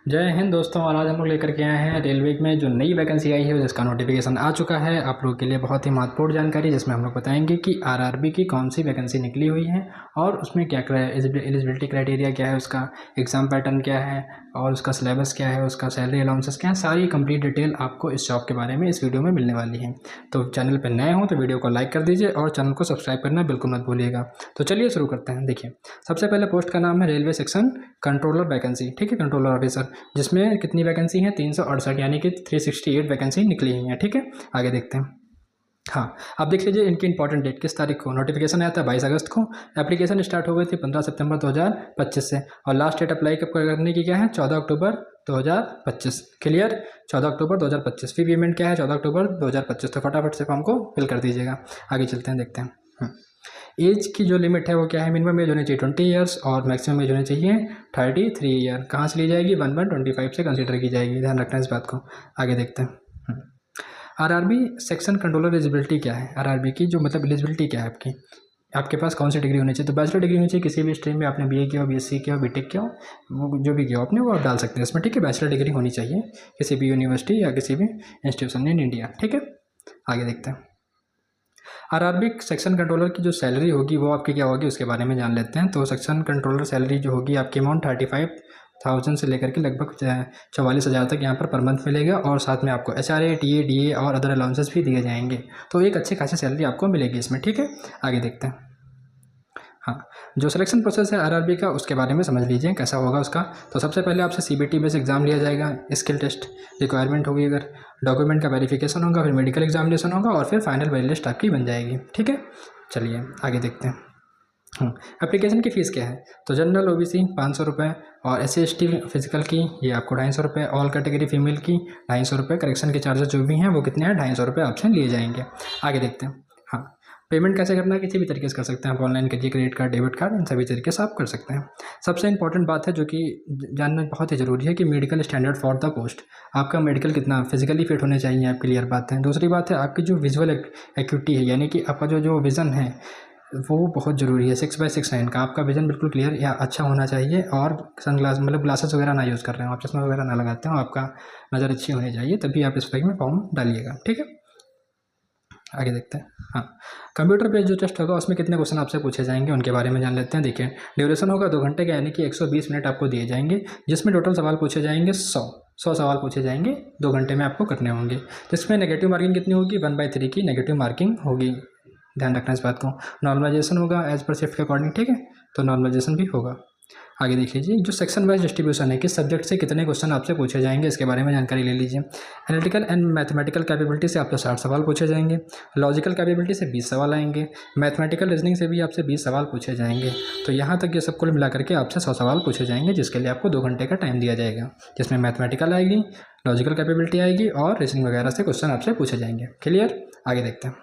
जय हिंद दोस्तों। और आज हम लोग लेकर के आए हैं रेलवे में जो नई वैकेंसी आई है जिसका नोटिफिकेशन आ चुका है आप लोगों के लिए। बहुत ही महत्वपूर्ण जानकारी जिसमें हम लोग बताएंगे कि आरआरबी की कौन सी वैकेंसी निकली हुई है और उसमें क्या एलिजिबिलिटी क्राइटेरिया क्या है, उसका एग्ज़ाम पैटर्न क्या है और उसका सिलेबस क्या है, उसका सैलरी अलाउंसेस क्या है। सारी कंप्लीट डिटेल आपको इस जॉब के बारे में इस वीडियो में मिलने वाली है। तो चैनल पर नए हो तो वीडियो को लाइक कर दीजिए और चैनल को सब्सक्राइब करना बिल्कुल मत भूलिएगा। तो चलिए शुरू करते हैं। देखिए, सबसे पहले पोस्ट का नाम है रेलवे सेक्शन कंट्रोलर वैकेंसी, ठीक है, कंट्रोलर ऑफिसर, जिसमें कितनी वैकेंसी है 368 यानी कि 368 वैकेंसी निकली हुई है। ठीक है, आगे देखते हैं। हाँ, आप देख लीजिए इनकी इंपॉर्टेंट डेट किस तारीख को नोटिफिकेशन आया था 22 अगस्त को। एप्लीकेशन स्टार्ट हो गई थी 15 सितंबर 2025 से और लास्ट डेट अप्लाई करने की क्या है 14 अक्टूबर 2025। क्लियर, 14 अक्टूबर 2025। फी पेमेंट क्या है 14 अक्टूबर 2025। तो फटाफट से फॉर्म को फिल कर दीजिएगा। आगे चलते हैं, देखते हैं। एज की जो लिमिट है वो क्या है, मिनिमम एज होनी चाहिए 20 ईयर्स और मैक्सिमम एज होनी चाहिए 33 ईयर। कहाँ से ली जाएगी 1125 से कंसीडर की जाएगी, ध्यान रखना इस बात को। आगे देखते हैं। आरआरबी सेक्शन कंट्रोलर एलिजिबिलिटी क्या है, आरआरबी की जो मतलब एलिजिबिलिटी क्या है आपकी, आपके पास कौन सी डिग्री होनी चाहिए। तो बैचलर डिग्री होनी चाहिए किसी भी स्ट्रीम में, आपने बीए किया हो, बीएससी किया हो, बीटेक किया हो, वो जो भी किया हो आपने वो आप डाल सकते हैं इसमें। ठीक है, बैचलर डिग्री होनी चाहिए किसी भी यूनिवर्सिटी या किसी भी इंस्टीट्यूशन इन इंडिया। ठीक है, आगे देखते हैं। आरआरबी सेक्शन कंट्रोलर की जो सैलरी होगी वो आपकी क्या होगी उसके बारे में जान लेते हैं। तो सेक्शन कंट्रोलर सैलरी जो होगी आपकी अमाउंट 35,000 से लेकर के लगभग 44,000 तक यहाँ पर मंथ मिलेगा और साथ में आपको एचआरए, टीए, डीए और अदर अलाउंसेस भी दिए जाएंगे। तो एक अच्छी खासी सैलरी आपको मिलेगी इसमें। ठीक है, आगे देखते हैं। हाँ, जो सिलेक्शन प्रोसेस है आरआरबी का उसके बारे में समझ लीजिए कैसा होगा उसका। तो सबसे पहले आपसे सीबीटी बेस एग्जाम लिया जाएगा, स्किल टेस्ट रिक्वायरमेंट होगी, अगर डॉक्यूमेंट का वेरिफिकेशन होगा, फिर मेडिकल एग्जामिनेशन होगा और फिर फाइनल मेरिट लिस्ट आपकी बन जाएगी। ठीक है, चलिए आगे देखते हैं। एप्लीकेशन की फ़ीस क्या है, तो जनरल ओबीसी 500 रुपये और एससी एसटी फिजिकल की ये आपको 250 रुपये, ऑल कैटेगरी फीमेल की 250 रुपये, करेक्शन के चार्जेस जो भी हैं वो कितने हैं 250 रुपये आपसे लिए जाएंगे। आगे देखते हैं। हाँ, पेमेंट कैसे करना है, किसी भी तरीके से कर सकते हैं आप, ऑनलाइन करिए, क्रेडिट कार्ड, डेबिट कार्ड, इन सभी तरीके से आप कर सकते हैं। सबसे इंपॉर्टेंट बात है जो कि जानना बहुत ही ज़रूरी है कि medical standard for the post, आपका मेडिकल कितना फिजिकली फिट होने चाहिए आप, क्लियर बात है। दूसरी बात है आपकी जो विजुअल एक्यूटी है यानी कि आपका जो विज़न है वो बहुत ज़रूरी है। 6/6 का आपका विजन बिल्कुल क्लियर या अच्छा होना चाहिए और सनग्लास मतलब ग्लासेस वगैरह ना यूज़ कर रहे हो आप, चश्मा वगैरह ना लगाते हो, आपका नज़र अच्छी होनी चाहिए, तभी आप इस में फॉर्म डालिएगा। ठीक है, आगे देखते हैं। हाँ, कंप्यूटर पे जो टेस्ट होगा उसमें कितने क्वेश्चन आपसे पूछे जाएंगे उनके बारे में जान लेते हैं। देखिए, ड्यूरेशन होगा 2 घंटे का यानी कि 120 मिनट आपको दिए जाएंगे, जिसमें टोटल सवाल पूछे जाएंगे 100 सवाल पूछे जाएंगे 2 घंटे में आपको करने होंगे। जिसमें नेगेटिव मार्किंग कितनी होगी 1/3 की नेगेटिव मार्किंग होगी, ध्यान रखना इस बात को। नॉर्मलाइजेशन होगा एज पर शिफ्ट के अकॉर्डिंग, ठीक है, तो नॉर्मलाइजेशन भी होगा। आगे देख लीजिए, जो सेक्शन वाइज डिस्ट्रीब्यूशन है किस सब्जेक्ट से कितने क्वेश्चन आपसे पूछे जाएंगे इसके बारे में जानकारी ले लीजिए। एनालिटिकल एंड मैथमेटिकल कैपेबिलिटी से आपसे 60 सवाल पूछे जाएंगे, लॉजिकल कैपेबिलिटी से 20 सवाल आएंगे, मैथमेटिकल रीजनिंग से भी आपसे 20 सवाल पूछे जाएंगे। तो यहाँ तक ये सब कुल मिला करके आपसे 100 सवाल पूछे जाएंगे, जिसके लिए आपको 2 घंटे का टाइम दिया जाएगा, जिसमें मैथमेटिकल आएगी, लॉजिकल कैपेबिलिटी आएगी और रीजनिंग वगैरह से क्वेश्चन आपसे पूछे जाएंगे। क्लियर, आगे देखते हैं।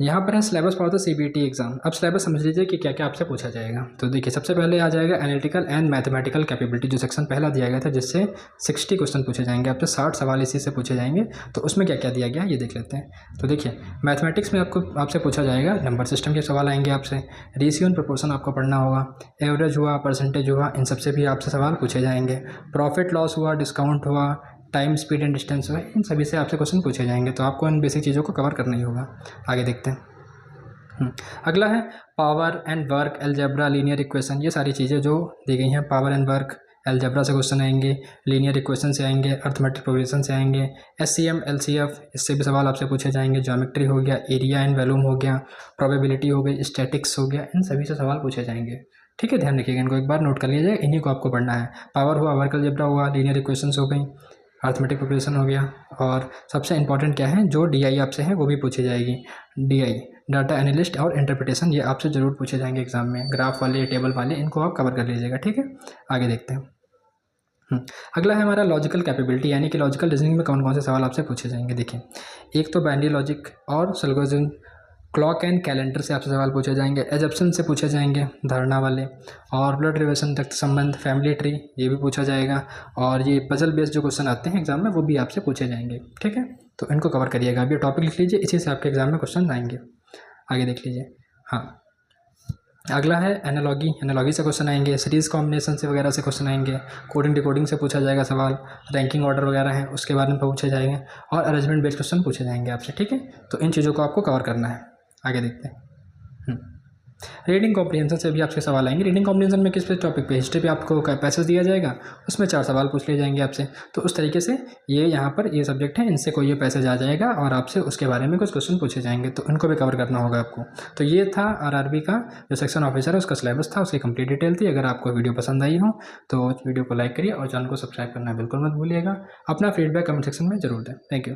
यहाँ पर है syllabus for the CBT exam. अब सिलेबस समझ लीजिए कि क्या क्या आपसे पूछा जाएगा। तो देखिए, सबसे पहले आ जाएगा एनालिटिकल एंड मैथमेटिकल कैपेबिलिटी, जो सेक्शन पहला दिया गया था, जिससे 60 क्वेश्चन पूछे जाएंगे आपसे, 60 सवाल इसी से पूछे जाएंगे। तो उसमें क्या क्या दिया गया ये देख लेते हैं। तो देखिए, मैथमेटिक्स में आपसे पूछा जाएगा, नंबर सिस्टम के सवाल आएंगे आपसे, रेशियो एंड प्रोपोर्शन आपको पढ़ना होगा, एवरेज हुआ, परसेंटेज हुआ, इन सबसे भी आपसे सवाल पूछे जाएंगे, प्रॉफिट लॉस हुआ, डिस्काउंट हुआ, टाइम, स्पीड एंड डिस्टेंस हुआ, इन सभी से आपसे क्वेश्चन पूछे जाएंगे। तो आपको इन बेसिक चीज़ों को कवर करना ही होगा। आगे देखते हैं। अगला है power and work, algebra, linear equation, ये सारी चीज़ें जो दी गई हैं। पावर एंड वर्क, अलजेब्रा से क्वेश्चन आएंगे, लीनियर इक्वेशन से आएंगे, अर्थमेटिक प्रोग्रेशन से आएंगे, एससीएम, एलसीएफ, इससे भी सवाल आपसे पूछे जाएंगे, ज्योमेट्री हो गया, एरिया एंड वॉल्यूम हो गया, प्रोबेबिलिटी हो गई, स्टैटिक्स हो गया, इन सभी से सवाल पूछे जाएंगे। ठीक है, ध्यान रखिएगा, इनको एक बार नोट कर लीजिए, इन्हीं को आपको पढ़ना है। पावर हुआ, वर्क अलजेब्रा हुआ, लीनियर इक्वेशंस हो गई, अर्थमेटिक प्रोग्रेशन हो गया, और सबसे इंपॉर्टेंट क्या है जो डीआई आपसे है वो भी पूछी जाएगी। डीआई, डाटा एनालिस्ट और इंटरप्रिटेशन, ये आपसे ज़रूर पूछे जाएंगे एग्जाम में। ग्राफ वाले, टेबल वाले, इनको आप कवर कर लीजिएगा। ठीक है, आगे देखते हैं। अगला है हमारा लॉजिकल कैपेबिलिटी, यानी कि लॉजिकल रीजनिंग में कौन कौन से सवाल आपसे पूछे जाएंगे। देखिए, एक तो बाइनरी लॉजिक और सल्गोरिथम, क्लॉक एंड कैलेंडर से आपसे सवाल पूछे जाएंगे, एजप्शन से पूछे जाएंगे, धारणा वाले, और ब्लड रिलेशन, रक्त संबंध, फैमिली ट्री, ये भी पूछा जाएगा, और ये पजल बेस्ड जो क्वेश्चन आते हैं एग्जाम में वो भी आपसे पूछे जाएंगे। ठीक है, तो इनको कवर करिएगा। अब ये टॉपिक लिख लीजिए, इसी से आपके एग्जाम में क्वेश्चन आएंगे। आगे देख लीजिए। हाँ, अगला है एनालॉगी से क्वेश्चन आएंगे, सीरीज़ कॉम्बिनेशन से वगैरह से क्वेश्चन आएंगे, कोडिंग डिकोडिंग से पूछा जाएगा सवाल, रैंकिंग ऑर्डर वगैरह है उसके बारे में पूछे जाएंगे और अरेंजमेंट बेस्ड क्वेश्चन पूछे जाएंगे आपसे, ठीक है। तो इन चीज़ों को आपको कवर करना है। आगे देखते हैं। रीडिंग कॉम्प्रिहेंशन से भी आपसे सवाल आएंगे। रीडिंग कॉम्प्रिहेंशन में किस पे टॉपिक पे, हिस्ट्री पे आपको पैसेज दिया जाएगा, उसमें 4 सवाल पूछ लिए जाएंगे आपसे। तो उस तरीके से ये यहाँ पर ये सब्जेक्ट है, इनसे कोई ये पैसेज आ जाएगा और आपसे उसके बारे में कुछ क्वेश्चन पूछे जाएंगे, तो इनको भी कवर करना होगा आपको। तो ये था आरआरबी का जो सेक्शन ऑफिसर है उसका सिलेबस था, उसकी कंप्लीट डिटेल थी। अगर आपको वीडियो पसंद आई हो तो वीडियो को लाइक करिए और चैनल को सब्सक्राइब करना बिल्कुल मत भूलिएगा। अपना फीडबैक कमेंट सेक्शन में जरूर दें। Thank you.